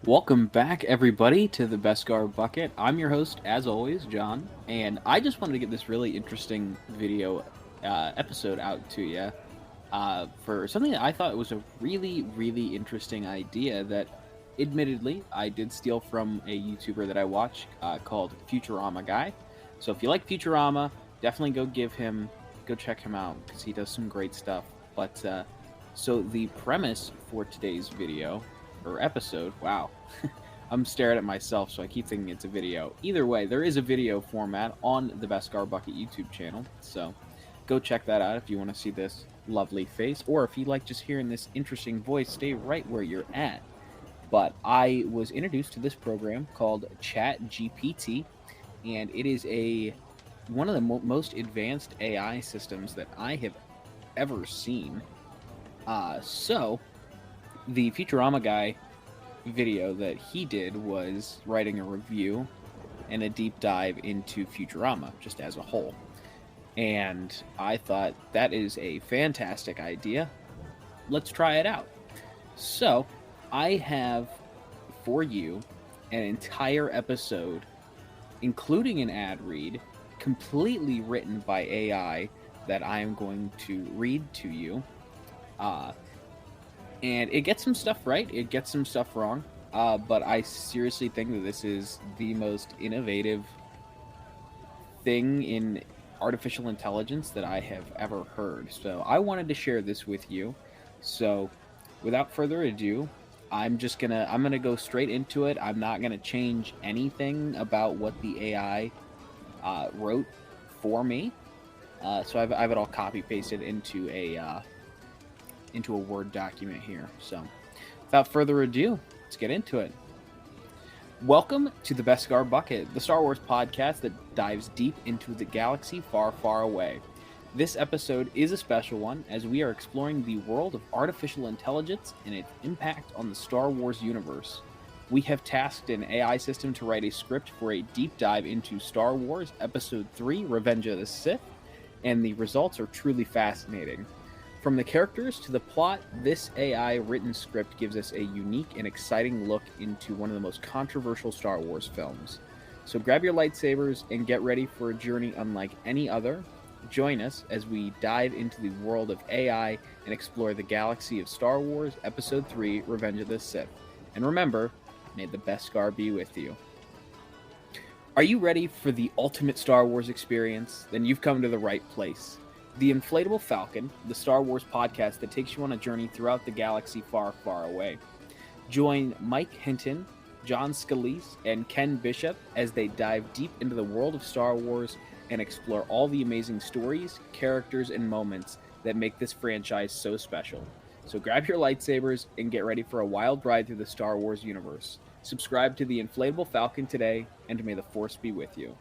Welcome back, everybody, to the Beskar Bucket. I'm your host, as always, John, and I just wanted to get this really interesting video episode out to you for something that I thought was a really, really interesting idea that, admittedly, I did steal from a YouTuber that I watch called Futurama Guy. So if you like Futurama, definitely go check him out because he does some great stuff. But so the premise for today's video or episode. Wow. I'm staring at myself, so I keep thinking it's a video. Either way, there is a video format on the Beskar Bucket YouTube channel, so go check that out if you want to see this lovely face, or if you like just hearing this interesting voice, stay right where you're at. But I was introduced to this program called ChatGPT, and it is one of the most advanced AI systems that I have ever seen. So the Futurama Guy video that he did was writing a review and a deep dive into Futurama just as a whole. And I thought that is a fantastic idea. Let's try it out. So I have for you an entire episode, including an ad read, completely written by AI that I am going to read to you. And it gets some stuff right, it gets some stuff wrong, but I seriously think that this is the most innovative thing in artificial intelligence that I have ever heard. So I wanted to share this with you. So without further ado, I'm gonna go straight into it. I'm not gonna change anything about what the AI wrote for me. So I have it all copy pasted into a Word document here. So without further ado, let's get into it. Welcome to the Beskar Bucket, the Star Wars podcast that dives deep into the galaxy far, far away. This episode is a special one as we are exploring the world of artificial intelligence and its impact on the Star Wars universe. We have tasked an AI system to write a script for a deep dive into Star Wars Episode 3, Revenge of the Sith, and the results are truly fascinating. From the characters to the plot, this AI written script gives us a unique and exciting look into one of the most controversial Star Wars films. So grab your lightsabers and get ready for a journey unlike any other. Join us as we dive into the world of AI and explore the galaxy of Star Wars Episode 3, Revenge of the Sith. And remember, may the Beskar be with you. Are you ready for the ultimate Star Wars experience? Then you've come to the right place. The Inflatable Falcon, the Star Wars podcast that takes you on a journey throughout the galaxy far, far away. Join Mike Hinton, John Scalise, and Ken Bishop as they dive deep into the world of Star Wars and explore all the amazing stories, characters, and moments that make this franchise so special. So grab your lightsabers and get ready for a wild ride through the Star Wars universe. Subscribe to the Inflatable Falcon today, and may the Force be with you.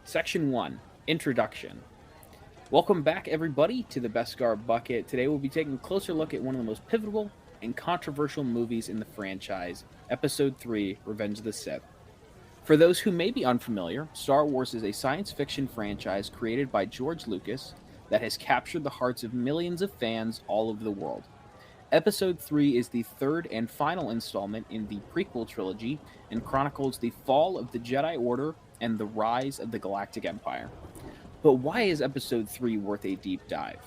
Section 1. Introduction. Welcome back, everybody, to the Beskar Bucket. Today we'll be taking a closer look at one of the most pivotal and controversial movies in the franchise, Episode 3, Revenge of the Sith. For those who may be unfamiliar, Star Wars is a science fiction franchise created by George Lucas that has captured the hearts of millions of fans all over the world. Episode 3 is the third and final installment in the prequel trilogy and chronicles the fall of the Jedi Order and the rise of the Galactic Empire. But why is Episode 3 worth a deep dive?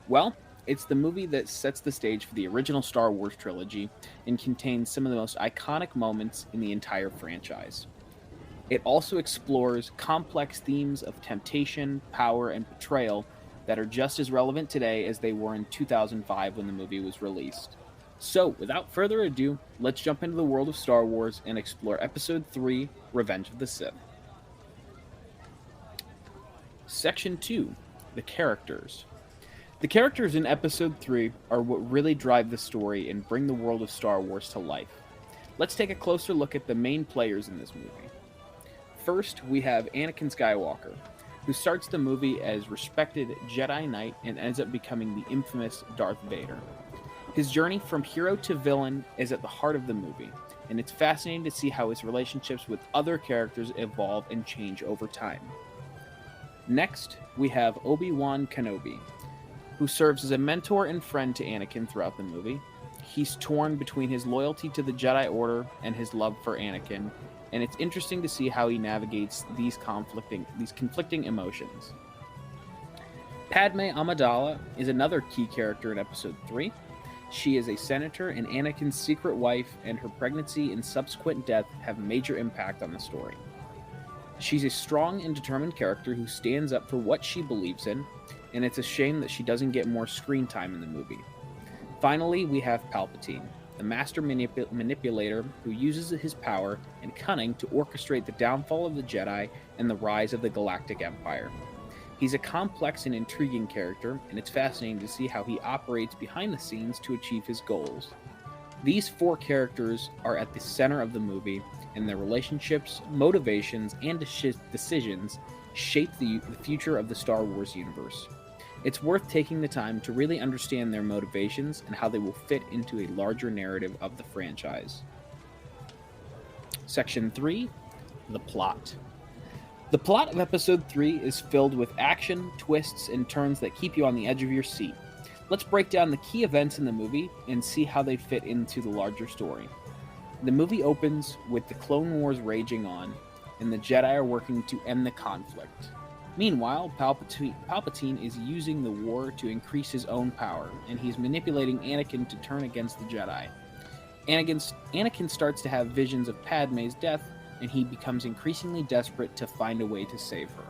Well, it's the movie that sets the stage for the original Star Wars trilogy and contains some of the most iconic moments in the entire franchise. It also explores complex themes of temptation, power, and betrayal that are just as relevant today as they were in 2005 when the movie was released. So, without further ado, let's jump into the world of Star Wars and explore Episode 3, Revenge of the Sith. Section 2. The Characters. The characters in Episode 3 are what really drive the story and bring the world of Star Wars to life. Let's take a closer look at the main players in this movie. First, we have Anakin Skywalker, who starts the movie as respected Jedi Knight and ends up becoming the infamous Darth Vader. His journey from hero to villain is at the heart of the movie, and it's fascinating to see how his relationships with other characters evolve and change over time. Next, we have Obi-Wan Kenobi, who serves as a mentor and friend to Anakin throughout the movie. He's torn between his loyalty to the Jedi Order and his love for Anakin, and it's interesting to see how he navigates these conflicting emotions. Padme Amidala is another key character in Episode 3. She is a senator and Anakin's secret wife, and her pregnancy and subsequent death have major impact on the story. She's a strong and determined character who stands up for what she believes in, and it's a shame that she doesn't get more screen time in the movie. Finally, we have Palpatine, the master manipulator who uses his power and cunning to orchestrate the downfall of the Jedi and the rise of the Galactic Empire. He's a complex and intriguing character, and it's fascinating to see how he operates behind the scenes to achieve his goals. These four characters are at the center of the movie, and their relationships, motivations, and decisions shape the future of the Star Wars universe. It's worth taking the time to really understand their motivations and how they will fit into a larger narrative of the franchise. Section 3, the plot. The plot of Episode 3 is filled with action, twists, and turns that keep you on the edge of your seat. Let's break down the key events in the movie and see how they fit into the larger story. The movie opens with the Clone Wars raging on, and the Jedi are working to end the conflict. Meanwhile, Palpatine is using the war to increase his own power, and he's manipulating Anakin to turn against the Jedi. Anakin starts to have visions of Padme's death, and he becomes increasingly desperate to find a way to save her.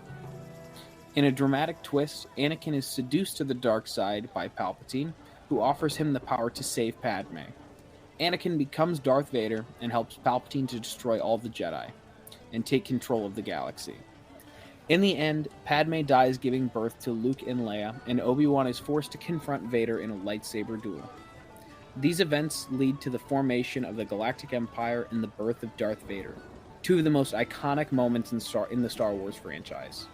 In a dramatic twist, Anakin is seduced to the dark side by Palpatine, who offers him the power to save Padme. Anakin becomes Darth Vader and helps Palpatine to destroy all the Jedi and take control of the galaxy. In the end, Padme dies giving birth to Luke and Leia, and Obi-Wan is forced to confront Vader in a lightsaber duel. These events lead to the formation of the Galactic Empire and the birth of Darth Vader, two of the most iconic moments in the Star Wars franchise.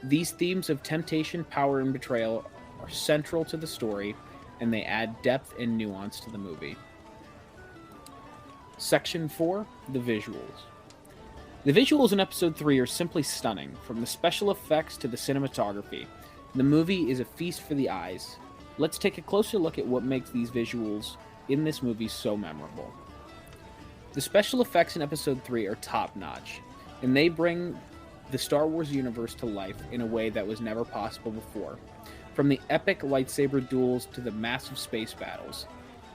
These themes of temptation, power, and betrayal are central to the story, and they add depth and nuance to the movie. Section 4, the visuals. The visuals in Episode 3 are simply stunning, from the special effects to the cinematography. The movie is a feast for the eyes. Let's take a closer look at what makes these visuals in this movie so memorable. The special effects in Episode 3 are top-notch, and they bring the Star Wars universe to life in a way that was never possible before. From the epic lightsaber duels to the massive space battles,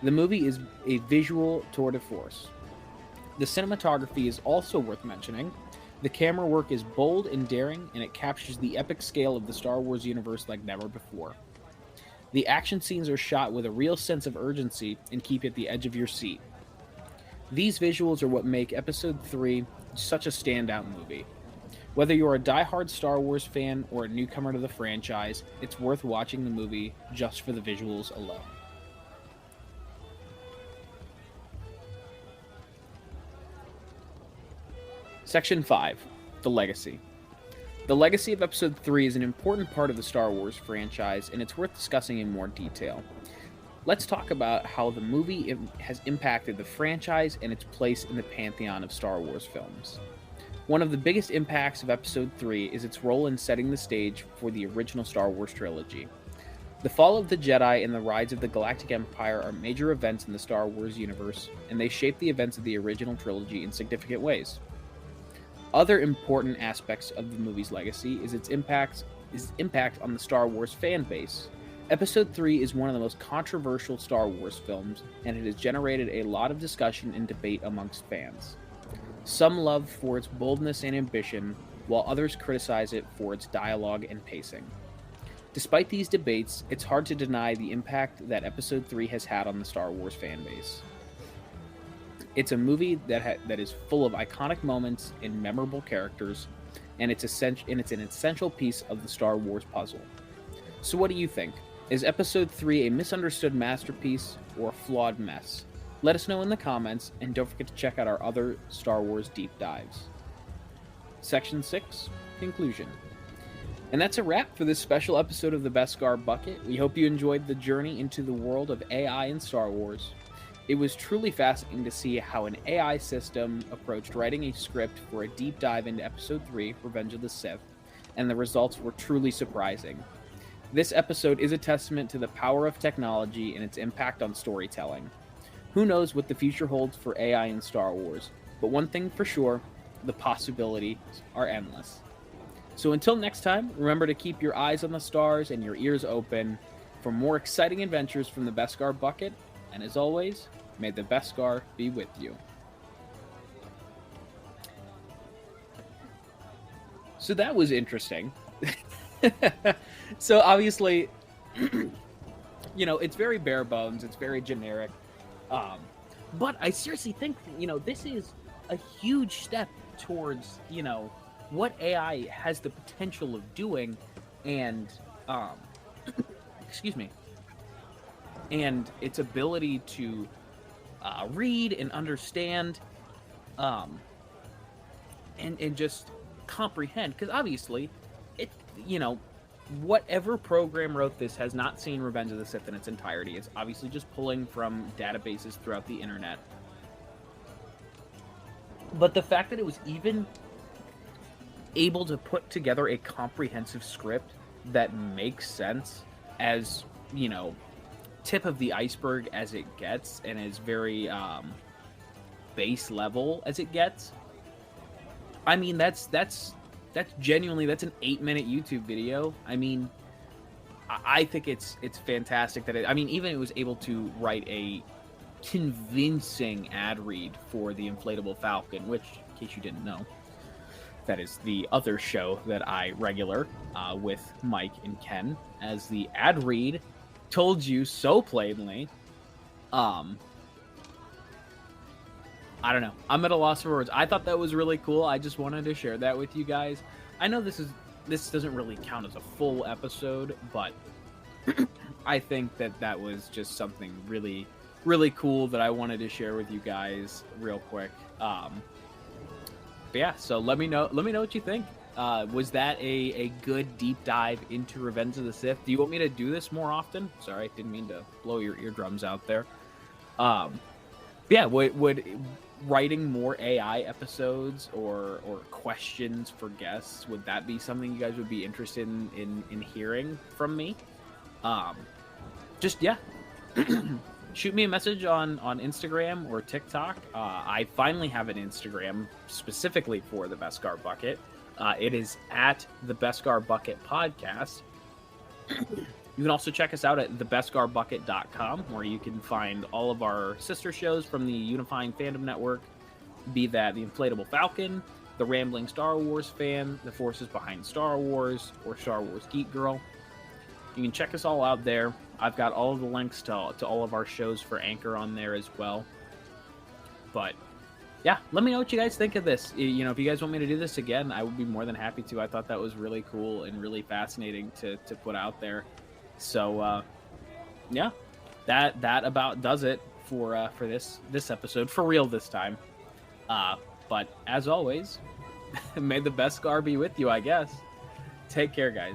the movie is a visual tour de force. The cinematography is also worth mentioning. The camera work is bold and daring, and it captures the epic scale of the Star Wars universe like never before. The action scenes are shot with a real sense of urgency and keep you at the edge of your seat. These visuals are what make Episode 3 such a standout movie. Whether you're a die-hard Star Wars fan or a newcomer to the franchise, it's worth watching the movie just for the visuals alone. Section 5, the legacy. The legacy of Episode 3 is an important part of the Star Wars franchise, and it's worth discussing in more detail. Let's talk about how the movie has impacted the franchise and its place in the pantheon of Star Wars films. One of the biggest impacts of Episode 3 is its role in setting the stage for the original Star Wars trilogy. The fall of the Jedi and the rise of the Galactic Empire are major events in the Star Wars universe, and they shape the events of the original trilogy in significant ways. Other important aspects of the movie's legacy is its impact on the Star Wars fan base. Episode 3 is one of the most controversial Star Wars films, and it has generated a lot of discussion and debate amongst fans. Some love for its boldness and ambition, while others criticize it for its dialogue and pacing. Despite these debates, it's hard to deny the impact that Episode 3 has had on the Star Wars fan base. It's a movie that is full of iconic moments and memorable characters, and it's an essential piece of the Star Wars puzzle. So what do you think? Is Episode 3 a misunderstood masterpiece or a flawed mess? Let us know in the comments, and don't forget to check out our other Star Wars deep dives. Section 6, Conclusion. And that's a wrap for this special episode of the Beskar Bucket. We hope you enjoyed the journey into the world of AI and Star Wars. It was truly fascinating to see how an AI system approached writing a script for a deep dive into Episode 3, Revenge of the Sith, and the results were truly surprising. This episode is a testament to the power of technology and its impact on storytelling. Who knows what the future holds for AI in Star Wars, but one thing for sure, the possibilities are endless. So until next time, remember to keep your eyes on the stars and your ears open for more exciting adventures from the Beskar Bucket, and as always, may the Beskar be with you. So that was interesting. So obviously, it's very bare bones, it's very generic. But I seriously think, this is a huge step towards, what AI has the potential of doing, and, excuse me, and its ability to read and understand, and just comprehend. Because obviously, whatever program wrote this has not seen Revenge of the Sith in its entirety. It's obviously just pulling from databases throughout the internet. But the fact that it was even able to put together a comprehensive script that makes sense, as, tip of the iceberg as it gets, and as very base level as it gets. I mean, that's genuinely, that's an 8-minute YouTube video. I mean, I think it's fantastic that even it was able to write a convincing ad read for the Inflatable Falcon, which, in case you didn't know, that is the other show that I regular with Mike and Ken, as the ad read told you so plainly. I don't know. I'm at a loss for words. I thought that was really cool. I just wanted to share that with you guys. I know this doesn't really count as a full episode, but I think that was just something really, really cool that I wanted to share with you guys real quick. But yeah, so let me know what you think. Was that a good deep dive into Revenge of the Sith? Do you want me to do this more often? Sorry, didn't mean to blow your eardrums out there. Yeah, would writing more AI episodes or questions for guests, would that be something you guys would be interested in hearing from me? Just, yeah. Shoot me a message on Instagram or TikTok. I finally have an Instagram specifically for the Beskar Bucket. It is at the Beskar Bucket Podcast. You can also check us out at thebeskarbucket.com, where you can find all of our sister shows from the Unifying Fandom Network, be that the Inflatable Falcon, the Rambling Star Wars Fan, the Forces Behind Star Wars, or Star Wars Geek Girl. You can check us all out there. I've got all of the links to all of our shows for Anchor on there as well. But yeah, let me know what you guys think of this. If you guys want me to do this again, I would be more than happy to. I thought that was really cool and really fascinating to put out there. So, yeah, that about does it for this episode, for real this time. But as always, may the Beskar be with you, I guess. Take care, guys.